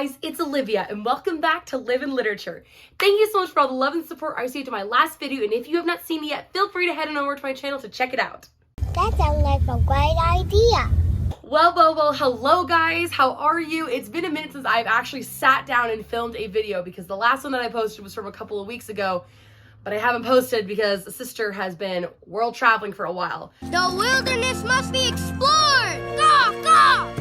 guys, it's Olivia and welcome back to Live in Literature. Thank you so much for all the love and support I received in my last video, and if you have not seen it yet, feel free to head on over to my channel to check it out. That sounds like a great idea. Well, hello guys, how are you? It's been a minute since I've actually sat down and filmed a video because the last one that I posted was from a couple of weeks ago, but I haven't posted because the sister has been world traveling for a while. The wilderness must be explored! Go, go!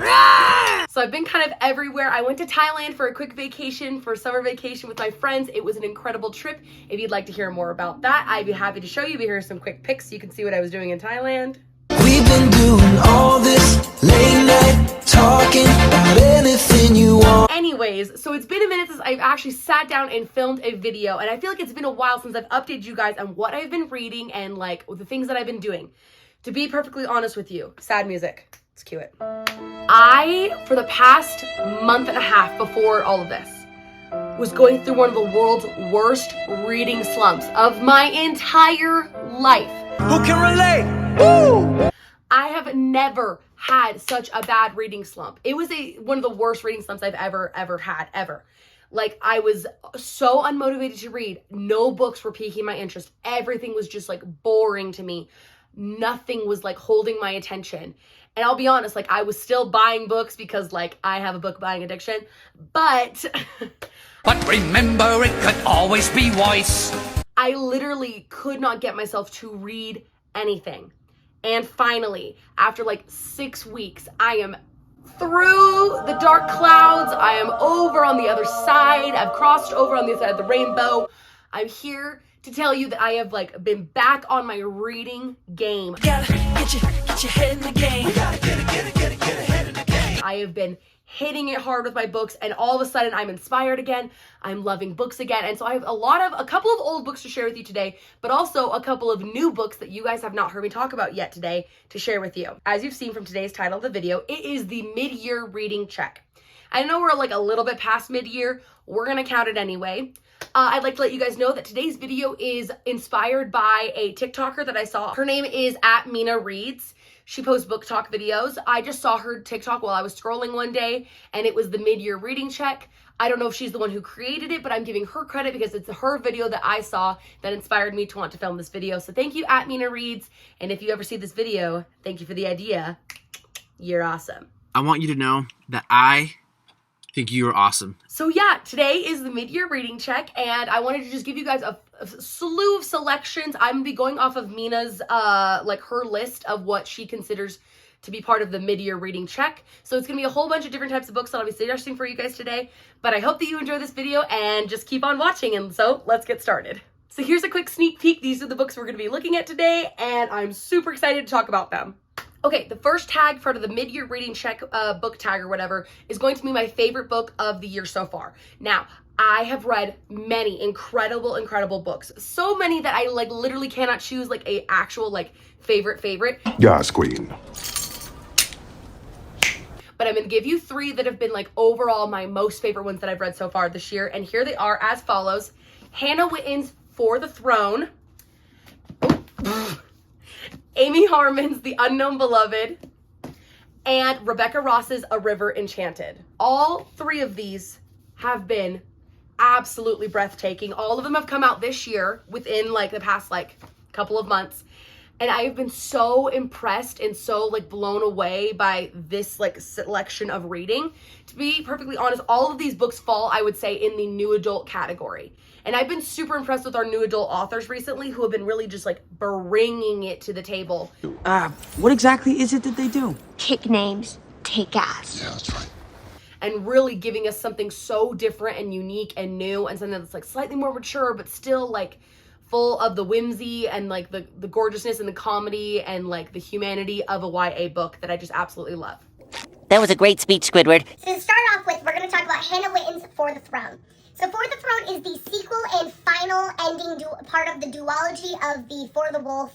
So I've been kind of everywhere. I went to Thailand for a quick vacation, for summer vacation with my friends. It was an incredible trip. If you'd like to hear more about that, I'd be happy to show you. But here are some quick pics so you can see what I was doing in Thailand. We've been doing all this late night talking about anything you want. Anyways, so it's been a minute since I've actually sat down and filmed a video, and I feel like it's been a while since I've updated you guys on what I've been reading and like the things that I've been doing. To be perfectly honest with you, sad music. Let's cue it. For the past month and a half before all of this, was going through one of the world's worst reading slumps of my entire life. Who can relate? Woo! I have never had such a bad reading slump. It was one of the worst reading slumps I've ever had, ever. Like, I was so unmotivated to read. No books were piquing my interest. Everything was just like boring to me. Nothing was like holding my attention. And I'll be honest, like, I was still buying books because like I have a book buying addiction, but But remember, it could always be worse. I literally could not get myself to read anything. And finally, after like 6 weeks, I am through the dark clouds. I am over on the other side. I've crossed over on the other side of the rainbow. I'm here to tell you that I have like been back on my reading game. Gotta get your head in the game. We gotta get ahead in the game. I have been hitting it hard with my books, and all of a sudden I'm inspired again. I'm loving books again. And so I have a couple of old books to share with you today, but also a couple of new books that you guys have not heard me talk about yet today to share with you. As you've seen from today's title of the video, it is the mid-year reading check. I know we're like a little bit past mid-year. We're gonna count it anyway. I'd like to let you guys know that today's video is inspired by a TikToker that I saw. Her name is @MinaReads. She posts book talk videos. I just saw her TikTok while I was scrolling one day, and it was the mid-year reading check. I don't know if she's the one who created it, but I'm giving her credit because it's her video that I saw that inspired me to want to film this video. So thank you, @MinaReads. And if you ever see this video, thank you for the idea. You're awesome. I want you to know that I think you are awesome. So yeah, today is the mid-year reading check, and I wanted to just give you guys a slew of selections. I'm gonna be going off of Mina's, like her list of what she considers to be part of the mid-year reading check. So it's gonna be a whole bunch of different types of books that I'll be suggesting for you guys today. But I hope that you enjoy this video and just keep on watching. And so let's get started. So here's a quick sneak peek. These are the books we're gonna be looking at today, and I'm super excited to talk about them. Okay, the first tag for the mid-year reading check book tag or whatever is going to be my favorite book of the year so far. Now, I have read many incredible books. So many that I like literally cannot choose like a actual like favorite. Yes, queen. But I'm going to give you 3 that have been like overall my most favorite ones that I've read so far this year. And here they are as follows. Hannah Whitten's For the Throne. Amy Harmon's The Unknown Beloved, and Rebecca Ross's A River Enchanted. All 3 of these have been absolutely breathtaking. All of them have come out this year within like the past like couple of months. And I have been so impressed and so like blown away by this like selection of reading. To be perfectly honest, all of these books fall, I would say, in the new adult category. And I've been super impressed with our new adult authors recently who have been really just like bringing it to the table. What exactly is it that they do? Kick names, take ass. Yeah, that's right. And really giving us something so different and unique and new, and something that's like slightly more mature, but still like full of the whimsy and like the gorgeousness and the comedy and like the humanity of a YA book that I just absolutely love. That was a great speech, Squidward. So to start off with, we're going to talk about Hannah Whitten's For the Throne. So For the Throne is the sequel and final ending part of the duology of the For the Wolf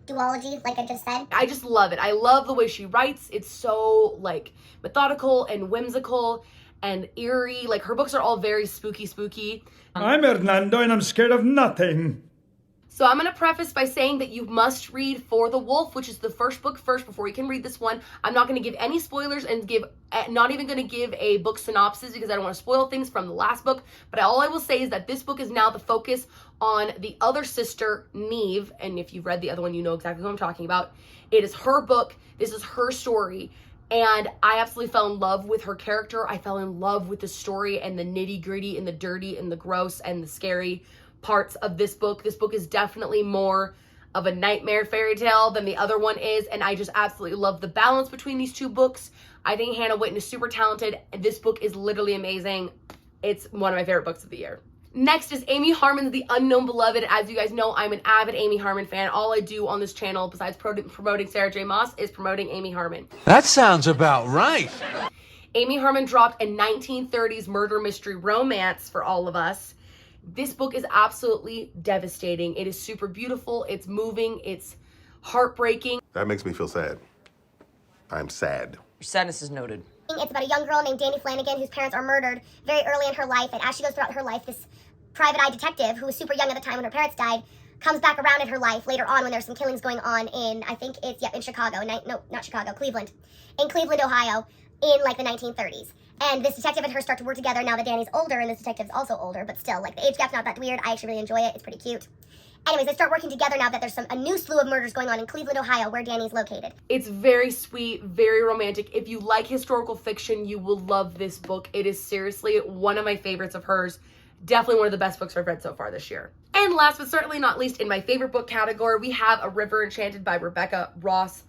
duology, like I just said. I just love it. I love the way she writes. It's so like methodical and whimsical and eerie. Like her books are all very spooky. I'm Hernando and I'm scared of nothing. So I'm going to preface by saying that you must read For the Wolf, which is the first book first before you can read this one. I'm not going to give any spoilers and not even going to give a book synopsis because I don't want to spoil things from the last book. But all I will say is that this book is now the focus on the other sister, Neve. And if you've read the other one, you know exactly what I'm talking about. It is her book. This is her story. And I absolutely fell in love with her character. I fell in love with the story and the nitty gritty and the dirty and the gross and the scary parts of this book. This book is definitely more of a nightmare fairy tale than the other one is, and I just absolutely love the balance between these two books. I think Hannah Witten is super talented. This book is literally amazing. It's one of my favorite books of the year. Next is Amy Harmon's The Unknown Beloved. As you guys know, I'm an avid Amy Harmon fan. All I do on this channel, besides promoting Sarah J. Maas, is promoting Amy Harmon. That sounds about right. Amy Harmon dropped a 1930s murder mystery romance for all of us. This book is absolutely devastating. It is super beautiful. It's moving. It's heartbreaking. That makes me feel sad. I'm sad. Your sadness is noted. It's about a young girl named Dani Flanagan whose parents are murdered very early in her life, and as she goes throughout her life, this private eye detective, who was super young at the time when her parents died, comes back around in her life later on when there's some killings going on in, I think it's, in Chicago. No, not Chicago, Cleveland. In Cleveland, Ohio, in like the 1930s. And this detective and her start to work together now that Dani's older, and this detective's also older, but still, like, the age gap's not that weird. I actually really enjoy it. It's pretty cute. Anyways, they start working together now that there's a new slew of murders going on in Cleveland, Ohio, where Dani's located. It's very sweet, very romantic. If you like historical fiction, you will love this book. It is seriously one of my favorites of hers. Definitely one of the best books I've read so far this year. And last but certainly not least, in my favorite book category, we have A River Enchanted by Rebecca Ross.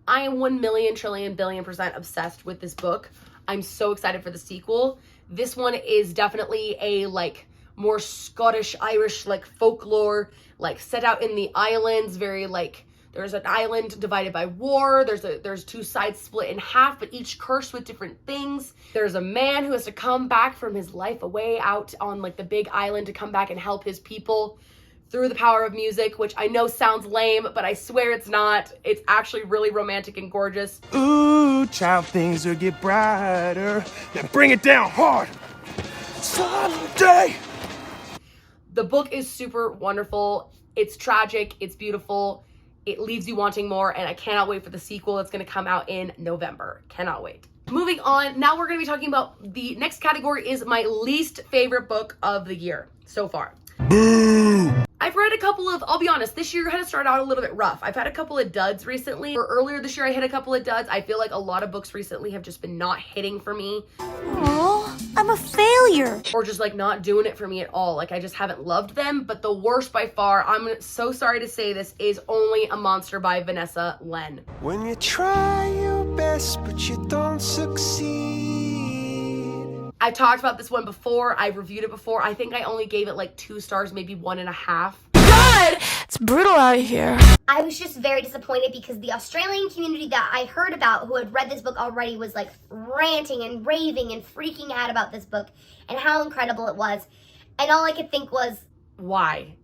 I am 1,000,000,000,000,000% obsessed with this book. I'm so excited for the sequel. This one is definitely a like more Scottish, Irish, like folklore, like set out in the islands, very like there's an island divided by war. There's two sides split in half, but each cursed with different things. There's a man who has to come back from his life away out on like the big island to come back and help his people through the power of music, which I know sounds lame, but I swear it's not. It's actually really romantic and gorgeous. Ooh, child, things will get brighter. Now bring it down hard. Someday. The book is super wonderful. It's tragic. It's beautiful. It leaves you wanting more, and I cannot wait for the sequel that's going to come out in November. Cannot wait. Moving on, now we're going to be talking about the next category is my least favorite book of the year so far. Boo! I've read a couple of, I'll be honest, this year had started out a little bit rough. I've had a couple of duds recently. Or earlier this year, I hit a couple of duds. I feel like a lot of books recently have just been not hitting for me. Aww, I'm a failure. Or just like not doing it for me at all. Like I just haven't loved them. But the worst by far, I'm so sorry to say this, is Only a Monster by Vanessa Len. When you try your best, but you don't succeed. I talked about this one before. I've reviewed it before. I think I only gave it like 2 stars, maybe 1.5. God, it's brutal out here. I was just very disappointed because the Australian community that I heard about who had read this book already was like ranting and raving and freaking out about this book and how incredible it was. And all I could think was, why?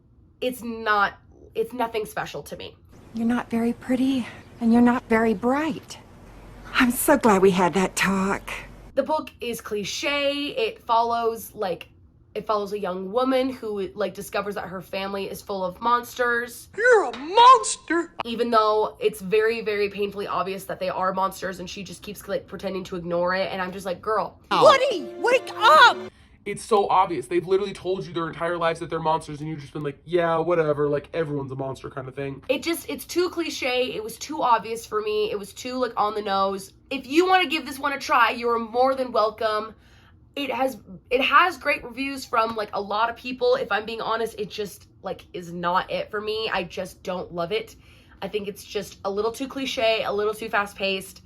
It's nothing special to me. You're not very pretty, and you're not very bright. I'm so glad we had that talk. The book is cliche. It follows a young woman who like discovers that her family is full of monsters. You're a monster! Even though it's very, very painfully obvious that they are monsters, and she just keeps like pretending to ignore it. And I'm just like, girl. Woody, wake up! It's so obvious. They've literally told you their entire lives that they're monsters, and you've just been like, yeah, whatever, like everyone's a monster kind of thing. It's too cliche. It was too obvious for me. It was too like on the nose. If you want to give this one a try, you're more than welcome. It has great reviews from like a lot of people. If I'm being honest, it just like is not it for me. I just don't love it. I think it's just a little too cliche, a little too fast paced,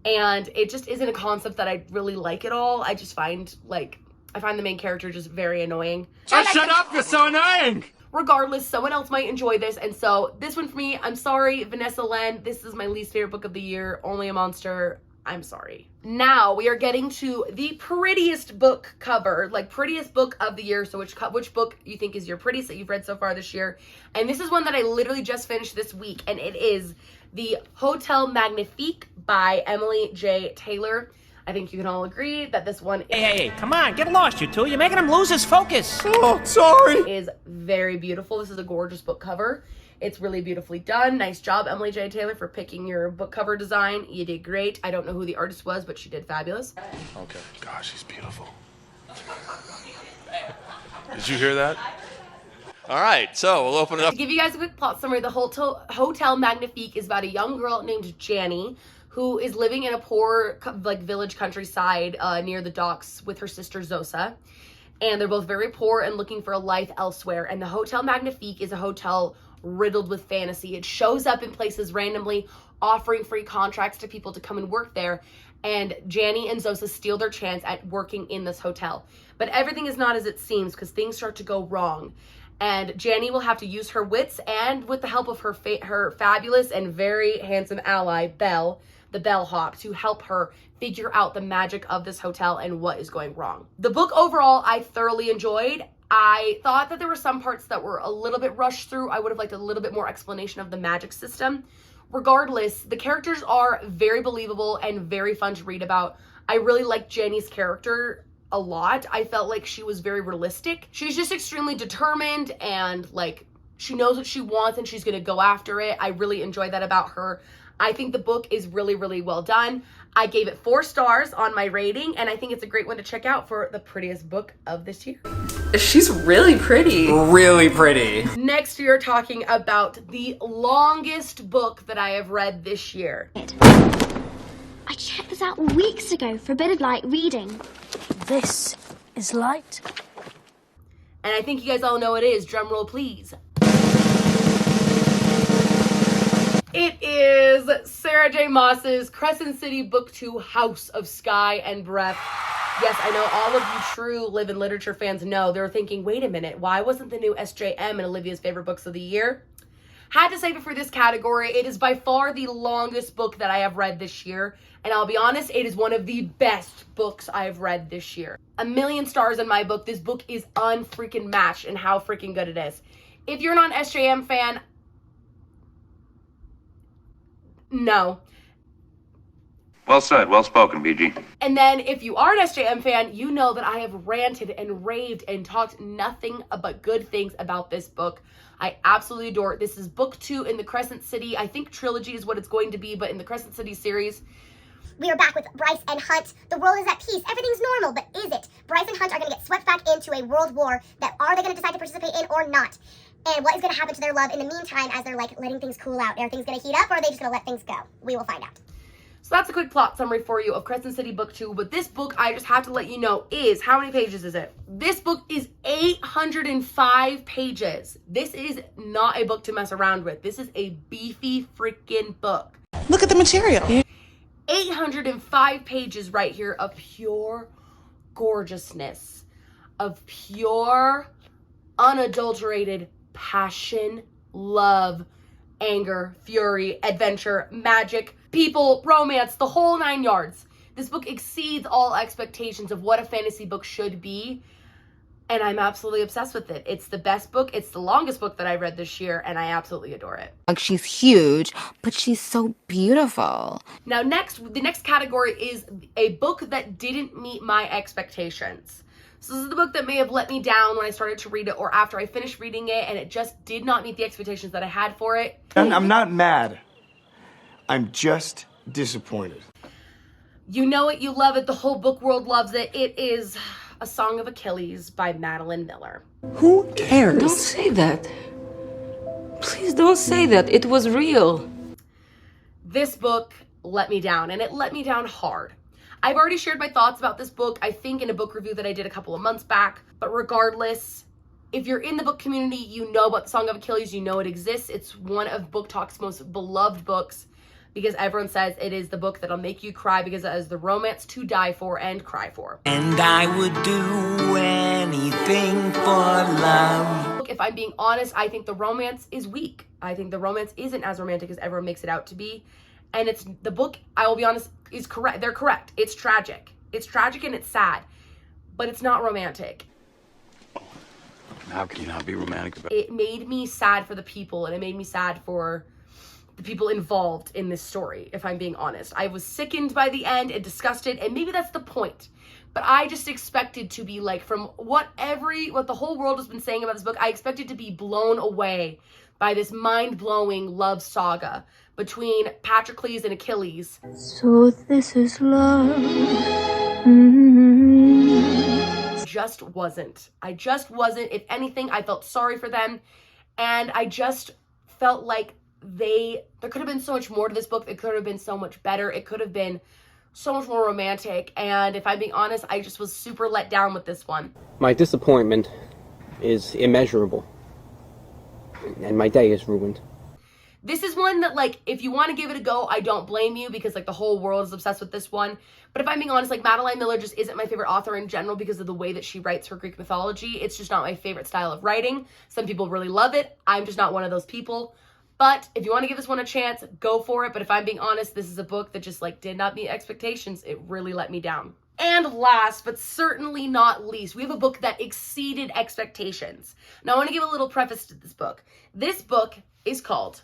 and it just isn't a concept that I really like at all. I just find the main character just very annoying. Oh, shut up, you're so annoying! Regardless, someone else might enjoy this, and so this one for me, I'm sorry, Vanessa Len, this is my least favorite book of the year, Only a Monster, I'm sorry. Now, we are getting to the prettiest book cover, like prettiest book of the year, so which book you think is your prettiest that you've read so far this year, and this is one that I literally just finished this week, and it is The Hotel Magnifique by Emily J. Taylor. I think you can all agree that this one Hey, come on, get lost, you two. You're making him lose his focus. Oh, sorry. is very beautiful. This is a gorgeous book cover. It's really beautifully done. Nice job, Emily J. Taylor, for picking your book cover design. You did great. I don't know who the artist was, but she did fabulous. Okay. Gosh, she's beautiful. Did you hear that? All right, so we'll open it up. To give you guys a quick plot summary, the Hotel Magnifique is about a young girl named Janny who is living in a poor village countryside near the docks with her sister Zosa. And they're both very poor and looking for a life elsewhere. And the Hotel Magnifique is a hotel riddled with fantasy. It shows up in places randomly, offering free contracts to people to come and work there. And Janny and Zosa steal their chance at working in this hotel. But everything is not as it seems because things start to go wrong. And Janny will have to use her wits and with the help of her fabulous and very handsome ally, Belle, the bellhop, to help her figure out the magic of this hotel and what is going wrong. The book overall, I thoroughly enjoyed. I thought that there were some parts that were a little bit rushed through. I would have liked a little bit more explanation of the magic system. Regardless, the characters are very believable and very fun to read about. I really liked Janny's character a lot. I felt like she was very realistic. She's just extremely determined and like she knows what she wants and she's gonna go after it. I really enjoyed that about her. I think the book is really, really well done. I gave it 4 stars on my rating, and I think it's a great one to check out for the prettiest book of this year. She's really pretty. Really pretty. Next, we are talking about the longest book that I have read this year. I checked this out weeks ago for a bit of light reading. This is light. And I think you guys all know what it is. Drum roll, please. It is Sarah J. Maas's Crescent City Book 2, House of Sky and Breath. Yes, I know all of you true Live in Literature fans know. They're thinking, wait a minute, why wasn't the new SJM in Olivia's favorite books of the year? Had to save it for this category. It is by far the longest book that I have read this year. And I'll be honest, it is one of the best books I've read this year. 1,000,000 stars in my book. This book is unfreaking matched in how freaking good it is. If you're not an SJM fan, no. Well said, well spoken, BG. And then if you are an SJM fan, you know that I have ranted and raved and talked nothing but good things about this book. I absolutely adore it. This is book 2 in the Crescent City, I think trilogy is what it's going to be, but in the Crescent City series. We are back with Bryce and Hunt. The world is at peace. Everything's normal, but is it? Bryce and Hunt are going to get swept back into a world war that are they going to decide to participate in or not? And what is going to happen to their love in the meantime as they're like letting things cool out? Are things going to heat up or are they just going to let things go? We will find out. So that's a quick plot summary for you of Crescent City Book 2. But this book, I just have to let you know, is, how many pages is it? This book is 805 pages. This is not a book to mess around with. This is a beefy freaking book. Look at the material. 805 pages right here of pure gorgeousness, of pure, unadulterated passion, love, anger, fury, adventure, magic, people, romance, the whole 9 yards. This book exceeds all expectations of what a fantasy book should be, and I'm absolutely obsessed with it. It's the best book. It's the longest book that I read this year, and I absolutely adore it. She's huge, but she's so beautiful. Now the next category is a book that didn't meet my expectations. So this is the book that may have let me down when I started to read it or after I finished reading it, and it just did not meet the expectations that I had for it. I'm not mad. I'm just disappointed. You know it, you love it, the whole book world loves it. It is A Song of Achilles by Madeline Miller. Who cares? Don't say that. Please don't say that. It was real. This book let me down, and it let me down hard. I've already shared my thoughts about this book, I think in a book review that I did a couple of months back, but regardless, if you're in the book community, you know about The Song of Achilles, you know it exists. It's one of Book Talk's most beloved books because everyone says it is the book that'll make you cry because it is the romance to die for and cry for. And I would do anything for love. If I'm being honest, I think the romance is weak. I think the romance isn't as romantic as everyone makes it out to be. And it's the book, I will be honest, is correct. They're correct. It's tragic. It's tragic and it's sad, but it's not romantic. How can you not be romantic about it? It made me sad for the people, and it made me sad for the people involved in this story, if I'm being honest. I was sickened by the end and disgusted, and maybe that's the point. But I just expected to be like, from what the whole world has been saying about this book, I expected to be blown away by this mind-blowing love saga between Patroclus and Achilles. So this is love. Just wasn't. I just wasn't. If anything, I felt sorry for them, and I just felt like there could have been so much more to this book. It could have been so much better. It could have been so much more romantic, and if I'm being honest, I just was super let down with this one. My disappointment is immeasurable, and my day is ruined. This is one that, like, if you want to give it a go, I don't blame you, because, like, the whole world is obsessed with this one. But if I'm being honest, like, Madeline Miller just isn't my favorite author in general because of the way that she writes her Greek mythology. It's just not my favorite style of writing. Some people really love it. I'm just not one of those people. But if you want to give this one a chance, go for it. But if I'm being honest, this is a book that just, like, did not meet expectations. It really let me down. And last, but certainly not least, we have a book that exceeded expectations. Now, I want to give a little preface to this book. This book is called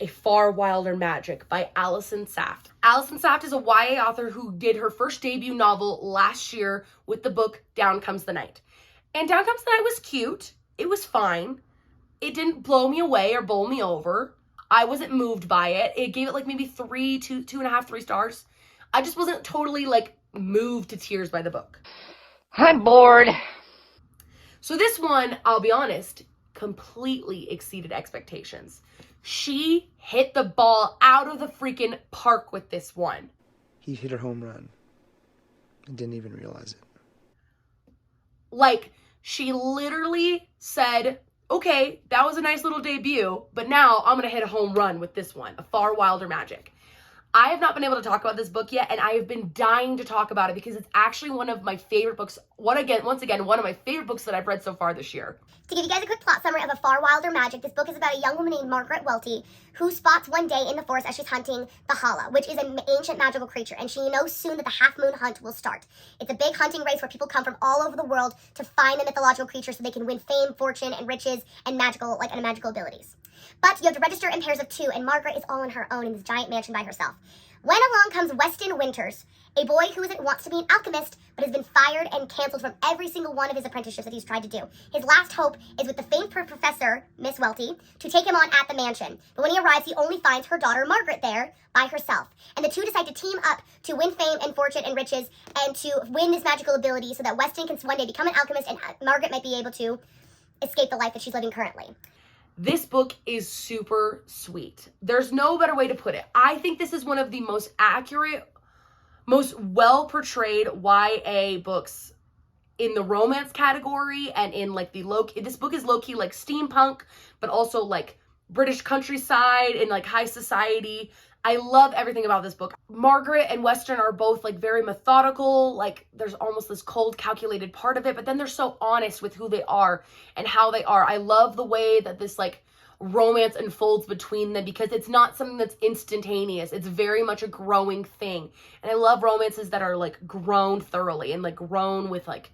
A Far Wilder Magic by Allison Saft. Allison Saft is a YA author who did her first debut novel last year with the book Down Comes the Night. And Down Comes the Night was cute. It was fine. It didn't blow me away or bowl me over. I wasn't moved by it. It gave it like maybe 2.5, 3 stars. I just wasn't totally like moved to tears by the book. I'm bored. So this one, I'll be honest, completely exceeded expectations. She hit the ball out of the freaking park with this one. He hit a home run and didn't even realize it. Like, she literally said, okay, that was a nice little debut, but now I'm going to hit a home run with this one, A Far Wilder Magic. I have not been able to talk about this book yet, and I have been dying to talk about it because it's actually one of my favorite books. Once again, one of my favorite books that I've read so far this year. To give you guys a quick plot summary of A Far Wilder Magic, this book is about a young woman named Margaret Welty who spots one day in the forest as she's hunting the Hala, which is an ancient magical creature, and she knows soon that the half-moon hunt will start. It's a big hunting race where people come from all over the world to find the mythological creature so they can win fame, fortune, and riches, and magical abilities. But you have to register in pairs of 2, and Margaret is all on her own in this giant mansion by herself. When along comes Weston Winters, a boy who wants to be an alchemist, but has been fired and canceled from every single one of his apprenticeships that he's tried to do. His last hope is with the famed professor, Miss Welty, to take him on at the mansion. But when he arrives, he only finds her daughter, Margaret, there by herself. And the two decide to team up to win fame and fortune and riches and to win this magical ability so that Weston can one day become an alchemist and Margaret might be able to escape the life that she's living currently. This book is super sweet. There's no better way to put it. I think this is one of the most accurate, most well-portrayed YA books in the romance category and in like this book is low-key like steampunk, but also like British countryside and like high society. I love everything about this book. Margaret and Weston are both like very methodical, like there's almost this cold, calculated part of it, but then they're so honest with who they are and how they are. I love the way that this like romance unfolds between them because it's not something that's instantaneous. It's very much a growing thing. And I love romances that are like grown thoroughly and like grown with like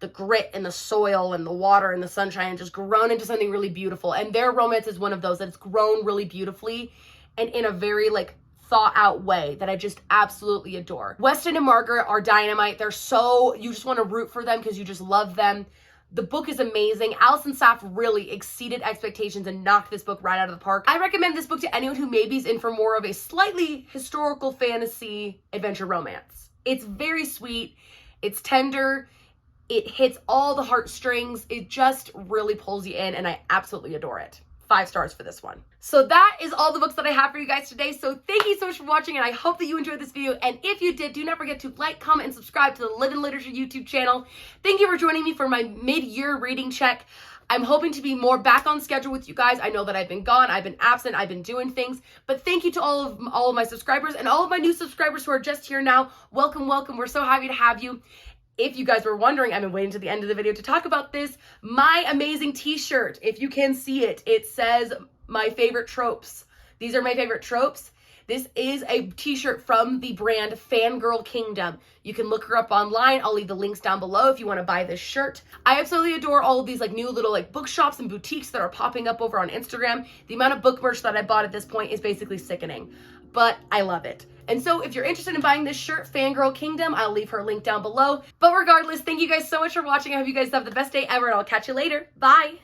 the grit and the soil and the water and the sunshine and just grown into something really beautiful. And their romance is one of those that's grown really beautifully and in a very like thought out way that I just absolutely adore. Weston and Margaret are dynamite. They're so, you just want to root for them because you just love them. The book is amazing. Allison Saft really exceeded expectations and knocked this book right out of the park. I recommend this book to anyone who maybe is in for more of a slightly historical fantasy adventure romance. It's very sweet. It's tender. It hits all the heartstrings. It just really pulls you in and I absolutely adore it. 5 stars for this one. So that is all the books that I have for you guys today. So thank you so much for watching and I hope that you enjoyed this video. And if you did, do not forget to like, comment, and subscribe to the Living Literature YouTube channel. Thank you for joining me for my mid-year reading check. I'm hoping to be more back on schedule with you guys. I know that I've been gone, I've been absent, I've been doing things, but thank you to all of my subscribers and all of my new subscribers who are just here now. Welcome, welcome. We're so happy to have you. If you guys were wondering, I've been waiting to the end of the video to talk about this. My amazing t-shirt, if you can see it, it says my favorite tropes. These are my favorite tropes. This is a t-shirt from the brand Fangirl Kingdom. You can look her up online. I'll leave the links down below if you want to buy this shirt. I absolutely adore all of these like new little like bookshops and boutiques that are popping up over on Instagram. The amount of book merch that I bought at this point is basically sickening, but I love it. And so if you're interested in buying this shirt, Fangirl Kingdom, I'll leave her link down below. But regardless, thank you guys so much for watching. I hope you guys have the best day ever, and I'll catch you later. Bye.